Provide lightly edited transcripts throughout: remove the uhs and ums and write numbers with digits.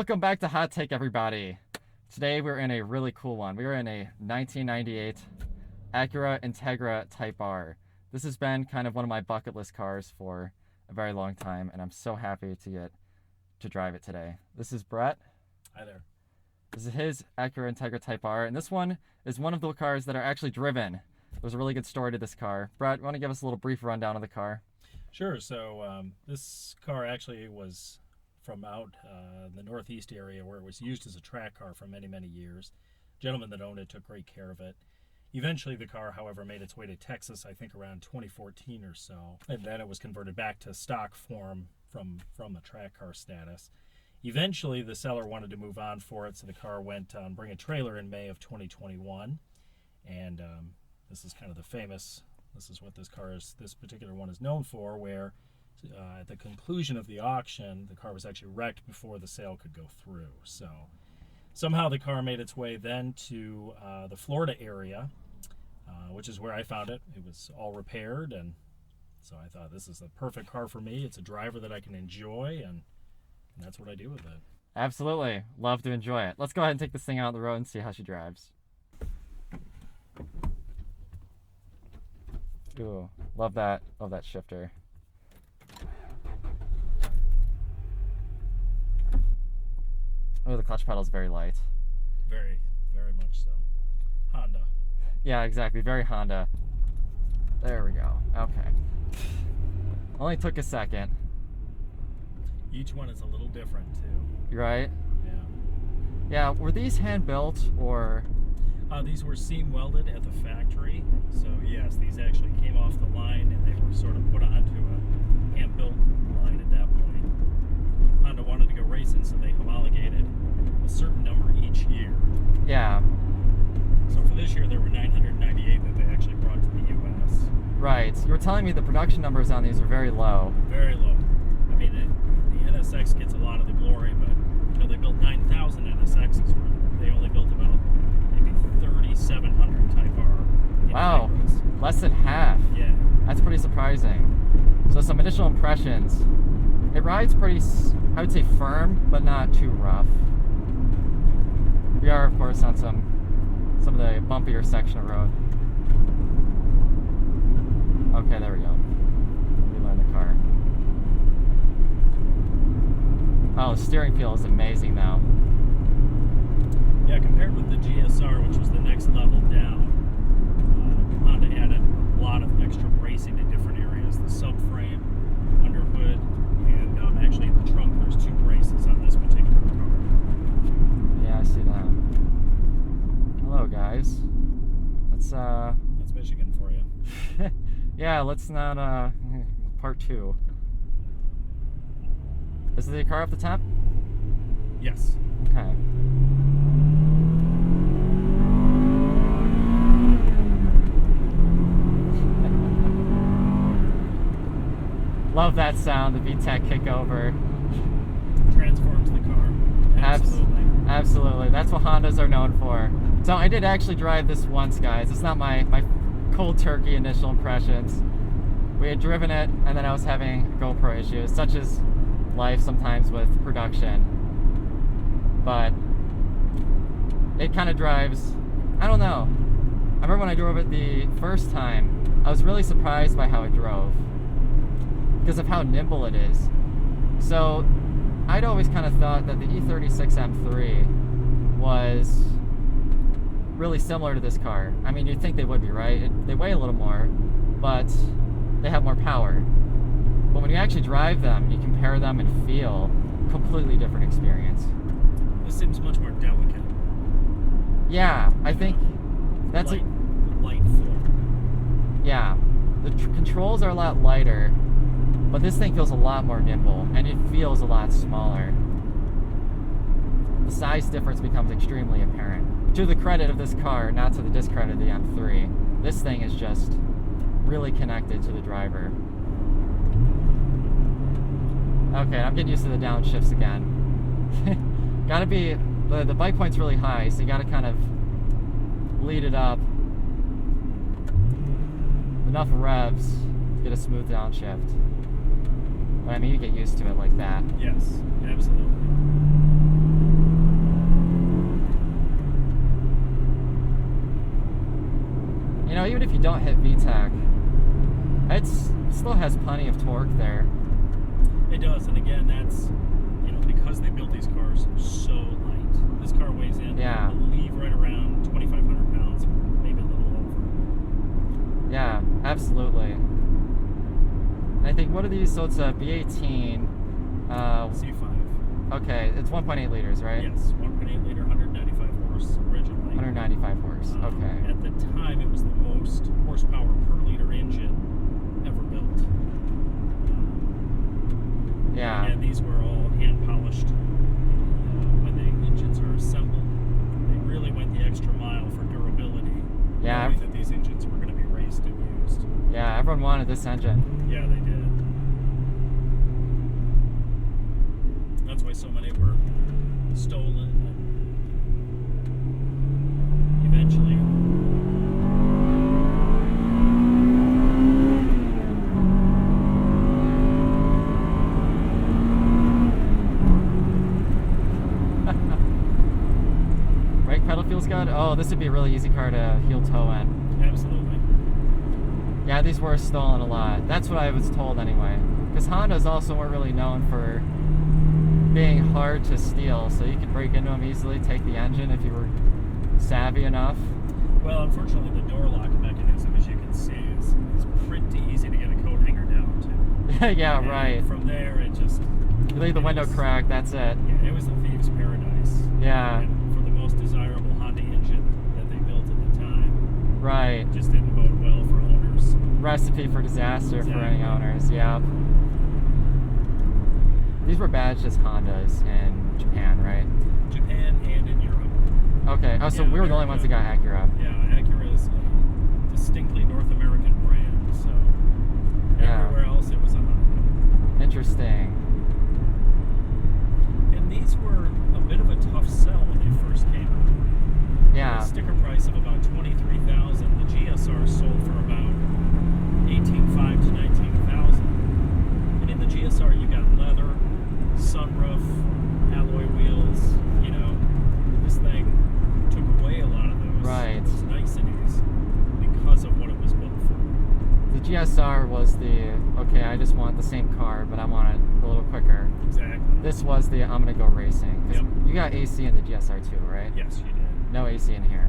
Welcome back to Hot Take, everybody. Today we're in a really cool one. We're in a 1998 Acura Integra Type R. This has been kind of one of my bucket list cars for a very long time, and I'm so happy to get to drive it today. This is Brett. Hi there. This is his Acura Integra Type R, and this one is one of the cars that are actually driven. There's a really good story to this car. Brett, you want to give us a little brief rundown of the car? Sure. So this car actually was from out in the northeast area where it was used as a track car for many, many years. The gentleman that owned it took great care of it. Eventually the car, however, made its way to Texas, I think around 2014 or so, and then it was converted back to stock form from the track car status. Eventually the seller wanted to move on for it, so the car went on Bring a Trailer in May of 2021, and this is kind of this is what this particular one is known for, where at the conclusion of the auction, the car was actually wrecked before the sale could go through. So somehow the car made its way then to the Florida area, which is where I found it. It was all repaired, and so I thought this is the perfect car for me. It's a driver that I can enjoy, and that's what I do with it. Absolutely. Love to enjoy it. Let's go ahead and take this thing out on the road and see how she drives. Ooh, love that shifter. Oh, the clutch pedal is very light. Very, very much so. Honda. Yeah, exactly. Very Honda. There we go. Okay. Only took a second. Each one is a little different too. Right? Yeah. Yeah, were these hand built or? These were seam welded at the factory. So yes, these actually came off the line and they were sort of put onto a hand built line at that point. Honda wanted to go racing, so they homologated a certain number each year. Yeah. So for this year, there were 998 that they actually brought to the U.S. Right. You were telling me the production numbers on these are very low. Very low. I mean, the NSX gets a lot of the glory, but they built 9,000 NSXs. They only built about maybe 3,700 Type R. Wow. Less than half. Yeah. That's pretty surprising. So some initial impressions. It rides pretty, I would say, firm, but not too rough. We are, of course, on some of the bumpier section of road. Okay, there we go. Relearn the car. Oh, the steering feel is amazing now. Yeah, compared with the GSR, which was the next level down, Honda added a lot of extra bracing in different areas. The subframe, underhood, and actually in the trunk there's two braces on this particular car. Yeah, I see that. Hello, guys. That's Michigan for you. Yeah, let's not, part two. Is the car up the top? Yes. Okay. Love that sound, the Vtec kickover. Transforms the car. Absolutely. Absolutely. That's what Hondas are known for. So I did actually drive this once, guys. It's not my cold turkey initial impressions. We had driven it, and then I was having GoPro issues, such as life sometimes with production. But it kind of drives, I don't know. I remember when I drove it the first time, I was really surprised by how it drove, because of how nimble it is. So I'd always kind of thought that the E36 M3 was really similar to this car. I mean, you'd think they would be, right? They weigh a little more, but they have more power. But when you actually drive them, you compare them and feel completely different experience. This seems much more delicate. Yeah, I think that's light form. Yeah, the controls are a lot lighter, but this thing feels a lot more nimble, and it feels a lot smaller. The size difference becomes extremely apparent. To the credit of this car, not to the discredit of the M3, this thing is just really connected to the driver. Okay, I'm getting used to the downshifts again. Gotta be, the bike point's really high, so you gotta kind of lead it up enough revs to get a smooth downshift. But I mean, you get used to it like that. Yes, absolutely. You know, even if you don't hit VTEC, it still has plenty of torque there. It does, and again, that's, you know, because they build these cars so light. This car weighs in, Yeah. I believe, right around 2,500 pounds, maybe a little over. Yeah, absolutely. And I think, what are these? So it's a B18. C5. Okay, it's 1.8 liters, right? Yes, 1.8 liter, 195 horse originally. 195 horse, okay. At the time, it was the most horsepower per liter engine ever built. Yeah. And these were all hand polished. When the engines are assembled, they really went the extra mile for durability. Yeah. Knowing that these engines were going to be raced and used. Yeah, everyone wanted this engine. Yeah, they did. That's why so many were stolen and eventually. Brake pedal feels good? Oh, this would be a really easy car to heel toe in. Absolutely. Yeah, these were stolen a lot. That's what I was told anyway. Because Hondas also weren't really known for being hard to steal, so you could break into them easily, take the engine if you were savvy enough. Well, unfortunately, the door lock mechanism, as you can see, is pretty easy to get a coat hanger down to. Yeah, And right. from there, it just... You leave the window cracked, that's it. Yeah, it was the thieves' paradise. Yeah. And for the most desirable Honda engine that they built at the time. Right. It just didn't bode well for owners. Recipe for disaster for any Exactly. owners, yeah. These were badged as Hondas in Japan, right? Japan and in Europe. Okay, oh, so Yeah, we were the only ones that got Acura. Yeah, Acura is a distinctly North American brand, so Yeah. everywhere else it was a Honda. Interesting. And these were a bit of a tough sell when they first came out. Yeah. A sticker price of about $23,000. The GSR sold for about $18,500 to $19,000. And in the GSR, you got leather, sunroof, alloy wheels. You know, this thing took away a lot of those, Right. those niceties because of what it was built for. The GSR was the, okay, I just want the same car, but I want it a little quicker. Exactly. This was the, I'm going to go racing. 'Cause Yep. you got AC in the GSR too, right? Yes, you did. No AC in here.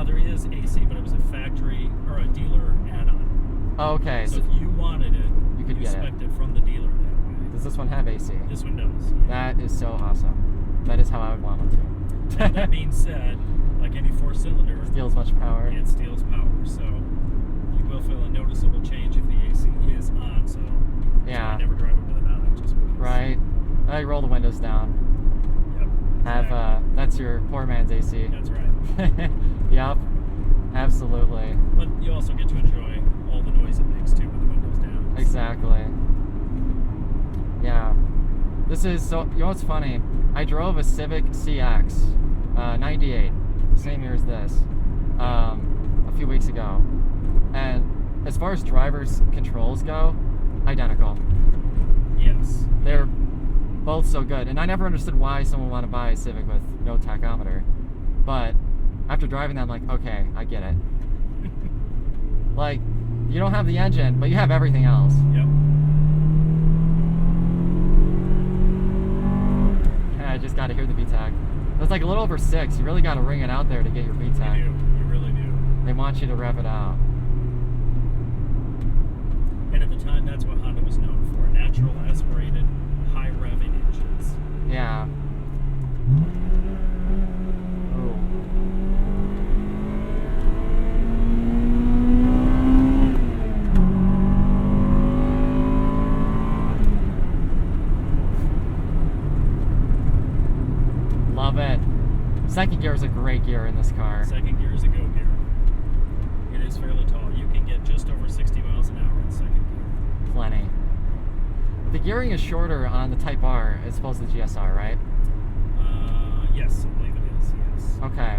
There is AC, but it was a factory or a dealer add-on. Oh, okay. So if you wanted it, You could get it. spec'd it from the dealer that way. Does this one have AC? This one does. That is so awesome. That is how I would want one to. Now, that being said, like any four-cylinder, Steals much power. it steals power, so you will feel a noticeable change if the AC is on. So that's why Yeah. I never drive it with it on, just because. Right. I roll the windows down. Yep. Have exactly. that's your poor man's AC. That's right. Yep. Absolutely. But you also get to enjoy all the noise it makes too with the windows down. Exactly. Yeah. This is so. You know what's funny? I drove a Civic CX, 98, same year as this, a few weeks ago, and as far as driver's controls go, identical. Yes. They're both so good, and I never understood why someone would want to buy a Civic with no tachometer, but after driving that, I'm like, okay, I get it. Like, you don't have the engine, but you have everything else. Yep. I just got to hear the VTEC. It's like a little over 6. You really got to ring it out there to get your You VTEC. do. You really do. They want you to rev it out. And at the time, that's what Honda was known for: natural aspirated, high revving engines. Yeah. Ooh. Love it. Second gear is a great gear in this car. Second gear is a go gear. It is fairly tall. You can get just over 60 miles an hour in second gear. Plenty. The gearing is shorter on the Type R as opposed to the GSR, right? Yes, I believe it is. Yes. Okay.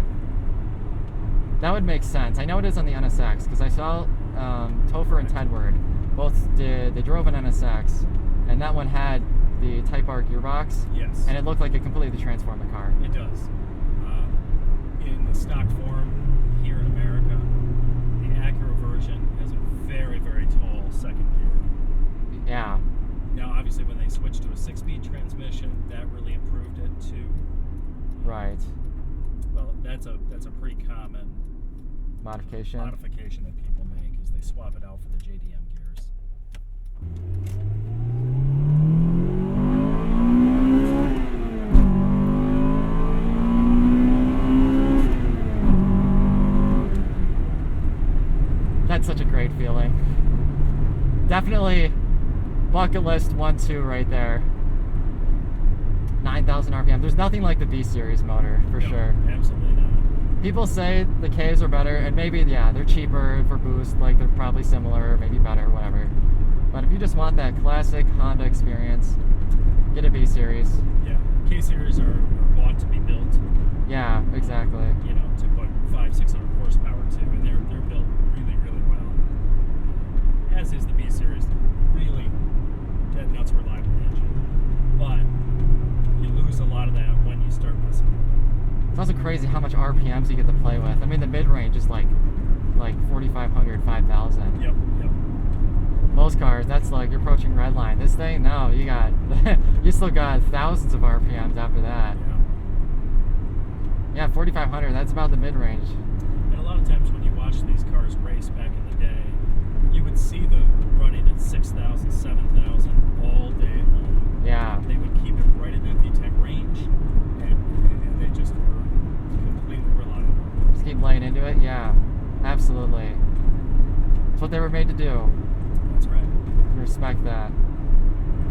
That would make sense. I know it is on the NSX because I saw Topher and Tedward both did. They drove an NSX, and that one had the Type R gearbox, Yes. and it looked like it completely transformed the car. It does. In the stock form here in America, the Acura switched to a 6-speed transmission. That really improved it too. Right. Well, that's a pretty common Modification. modification that people make, is they swap it out for the JDM gears. That's such a great feeling. Definitely bucket list 1-2 right there. 9,000 RPM. There's nothing like the B series motor for No, sure. Absolutely not. People say the Ks are better, and maybe, yeah, they're cheaper for boost, like they're probably similar, maybe better, whatever. But if you just want that classic Honda experience, get a B series. Yeah, K series are bought to be built. Yeah, exactly. You know, to put 500-600 horsepower to, and they're built really, really well. As is the B series, really dead nuts reliable engine. But you lose a lot of that when you start messing with it. It's also crazy how much RPMs you get to play with. I mean, the mid-range is like 4,500, 5,000. Yep. Most cars, that's like you're approaching red line. This thing, no, you got, you still got thousands of RPMs after that. Yeah, 4,500, that's about the mid-range. And a lot of times when you watch these cars race back in the day, you would see them running at 6,000, 7,000 all day long. Yeah. They would keep it right in that Vtec range, and they just were completely reliable. Just keep laying into it, yeah, absolutely. That's what they were made to do. That's right. I respect that.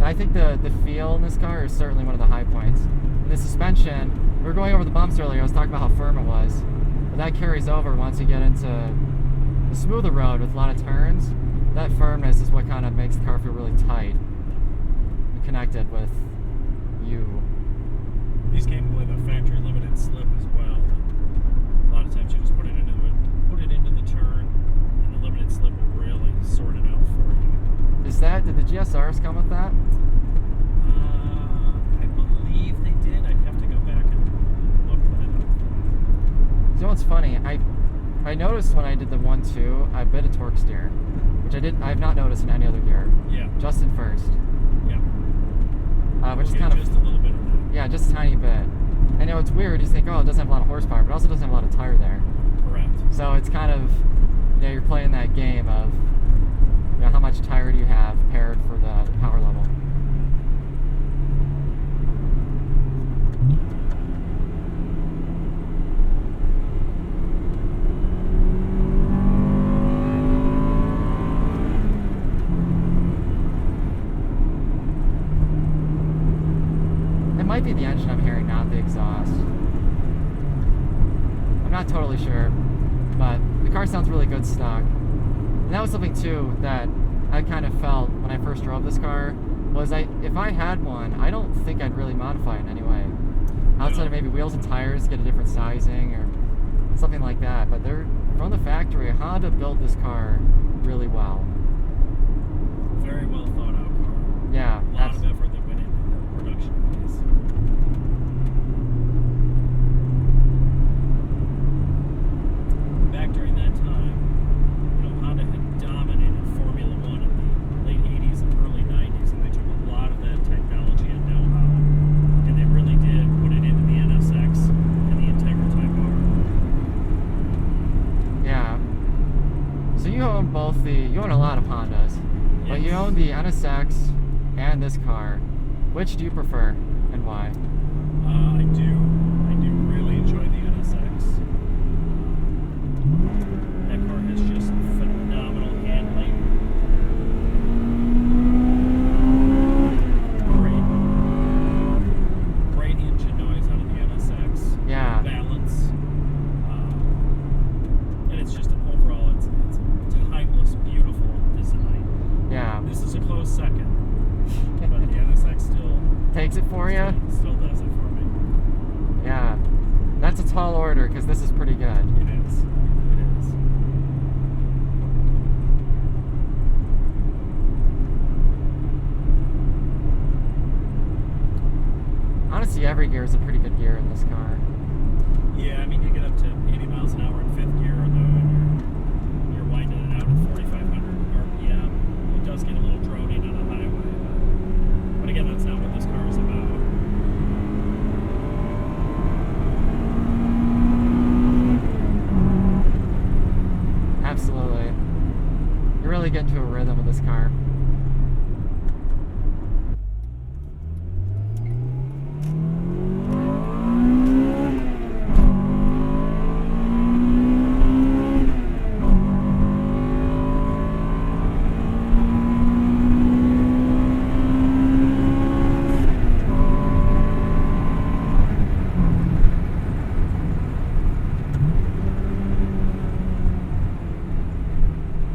I think the feel in this car is certainly one of the high points. And the suspension, we were going over the bumps earlier, I was talking about how firm it was. But that carries over once you get into the smoother road with a lot of turns. That firmness is what kind of makes the car feel really tight and connected with you. These came with a factory limited slip as well. A lot of times you just put it into the turn, and the limited slip will really sort it out for you. Did the GSRs come with that? I believe they did. I'd have to go back and look that up. You know what's funny? I noticed when I did the 1-2, I bit a torque steer, which I've not noticed in any other gear. Yeah. Just in first. Yeah. Which is We'll kind get of, just a little bit of that. yeah, just a tiny bit. I know it's weird, you think, oh, it doesn't have a lot of horsepower, but it also doesn't have a lot of tire there. Correct. So it's kind of, you're playing that game of, how much tire do you have paired for the power level. It might be the engine I'm hearing, not the exhaust. I'm not totally sure, but the car sounds really good stock. And that was something too that I kind of felt when I first drove this car, was if I had one, I don't think I'd really modify it in any way. Outside of maybe wheels and tires, get a different sizing or something like that. But they're from the factory. Honda built this car really well. Very well thought out car. Yeah. A lot of effort that went into the production of these. Back during that time, Honda had dominated Formula One in the late 80s and early 90s, and they took a lot of that technology and know-how, and they really did put it into the NSX and the Integra Type R. Yeah. So you own you own a lot of Hondas, but you own the NSX and this car. Which do you prefer and why? I do really enjoy the NSX. That car has just phenomenal handling. Great engine noise out of the NSX. Yeah. Balance. And it's just overall, it's a timeless, beautiful design. Yeah. This is a close second, but the NSX still Takes it for you? Still does it for me. Yeah. That's a tall order because this is pretty good. It is. It is. Honestly, every gear is a pretty good gear in this car. Yeah, I mean, you get up to 80 miles an hour in fifth gear, though, and you're winding it out at 4,500 RPM. It does get a little droning on a highway, but again, that's not absolutely. You really get into a rhythm with this car.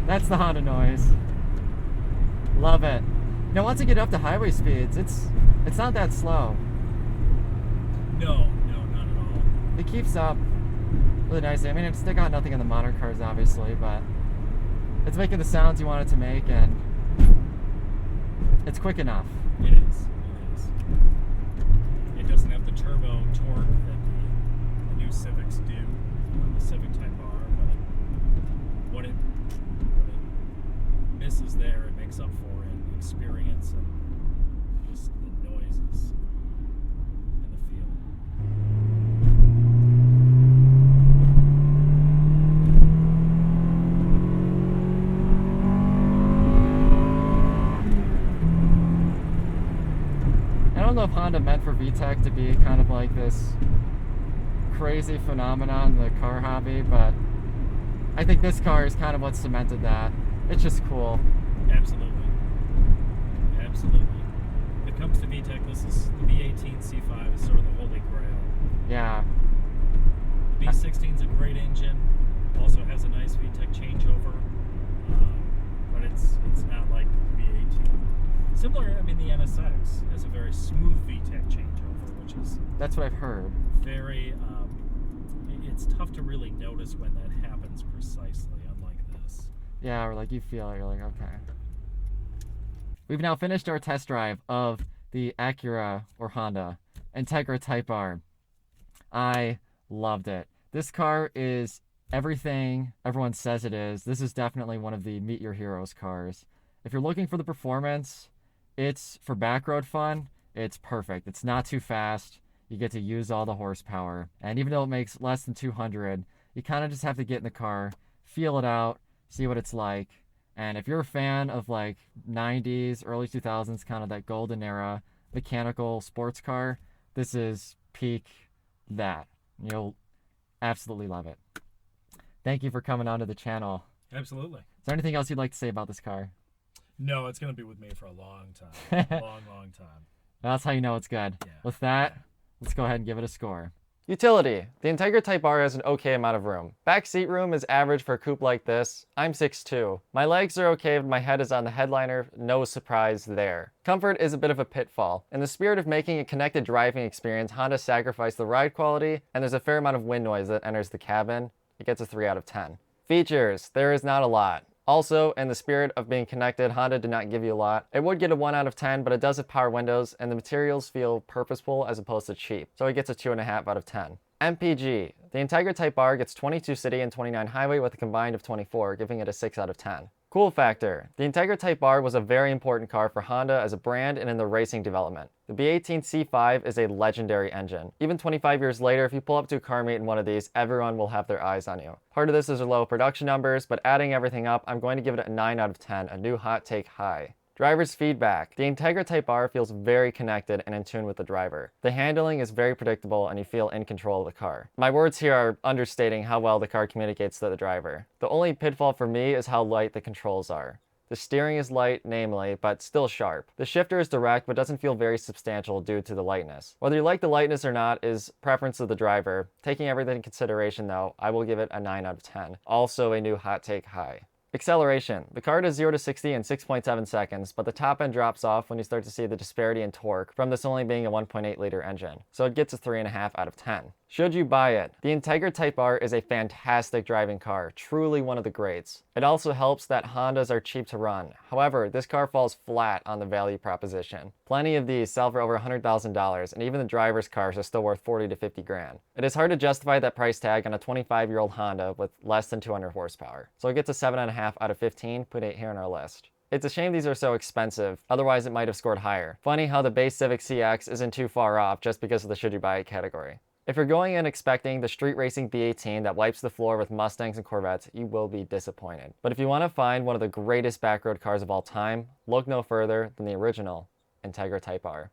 That's the Honda noise. Love it. Now once you get up to highway speeds, it's not that slow. No, not at all. It keeps up really nicely. I mean, it's still got nothing in the modern cars, obviously, but it's making the sounds you want it to make, and it's quick enough. It is. It doesn't have the turbo torque that the new Civics do, the Civic Type R, but what it misses there, it makes up for in experience and just the noises and the feel. I don't know if Honda meant for Vtec to be kind of like this crazy phenomenon in the car hobby, but I think this car is kind of what cemented that. It's just cool. Absolutely. When it comes to VTEC, this is the V18 C5 is sort of the holy grail. Yeah. The V16 is a great engine. Also has a nice VTEC changeover, but it's not like the V18. Similar, I mean, the NSX has a very smooth VTEC changeover, which is That's what I've heard. very. It's tough to really notice when that happens precisely, unlike this. Yeah, or like you feel it, you're like, okay. We've now finished our test drive of the Acura or Honda Integra Type R. I loved it. This car is everything everyone says it is. This is definitely one of the meet your heroes cars. If you're looking for the performance, it's for backroad fun, it's perfect. It's not too fast. You get to use all the horsepower. And even though it makes less than 200, you kind of just have to get in the car, feel it out, see what it's like. And if you're a fan of like 90s, early 2000s, kind of that golden era mechanical sports car, this is peak that. You'll absolutely love it. Thank you for coming onto the channel. Absolutely. Is there anything else you'd like to say about this car? No, it's going to be with me for a long time. long time. That's how you know it's good. Yeah. With that, let's go ahead and give it a score. Utility. The Integra Type R has an okay amount of room. Back seat room is average for a coupe like this. I'm 6'2". My legs are okay, but my head is on the headliner. No surprise there. Comfort is a bit of a pitfall. In the spirit of making a connected driving experience, Honda sacrificed the ride quality, and there's a fair amount of wind noise that enters the cabin. It gets a 3 out of 10. Features. There is not a lot. Also, in the spirit of being connected, Honda did not give you a lot. It would get a 1 out of 10, but it does have power windows, and the materials feel purposeful as opposed to cheap, so it gets a 2.5 out of 10. MPG. The Integra Type R gets 22 city and 29 highway with a combined of 24, giving it a 6 out of 10. Cool factor. The Integra Type R was a very important car for Honda as a brand and in the racing development. The V18 C5 is a legendary engine. Even 25 years later, if you pull up to a car meet in one of these, everyone will have their eyes on you. Part of this is the low production numbers, but adding everything up, I'm going to give it a 9 out of 10, a new hot take high. Driver's feedback. The Integra Type R feels very connected and in tune with the driver. The handling is very predictable and you feel in control of the car. My words here are understating how well the car communicates to the driver. The only pitfall for me is how light the controls are. The steering is light, namely, but still sharp. The shifter is direct, but doesn't feel very substantial due to the lightness. Whether you like the lightness or not is preference of the driver. Taking everything in consideration though, I will give it a 9 out of 10. Also a new hot take high. Acceleration. The car does 0 to 60 in 6.7 seconds, but the top end drops off when you start to see the disparity in torque from this only being a 1.8 liter engine. So it gets a 3.5 out of 10. Should you buy it? The Integra Type R is a fantastic driving car, truly one of the greats. It also helps that Hondas are cheap to run. However, this car falls flat on the value proposition. Plenty of these sell for over $100,000, and even the driver's cars are still worth 40 to 50 grand. It is hard to justify that price tag on a 25-year-old Honda with less than 200 horsepower. So it gets a 7.5 out of 15, put it here on our list. It's a shame these are so expensive, otherwise it might have scored higher. Funny how the base Civic CX isn't too far off just because of the should you buy it category. If you're going in expecting the street racing B18 that wipes the floor with Mustangs and Corvettes, you will be disappointed. But if you want to find one of the greatest backroad cars of all time, look no further than the original Integra Type R.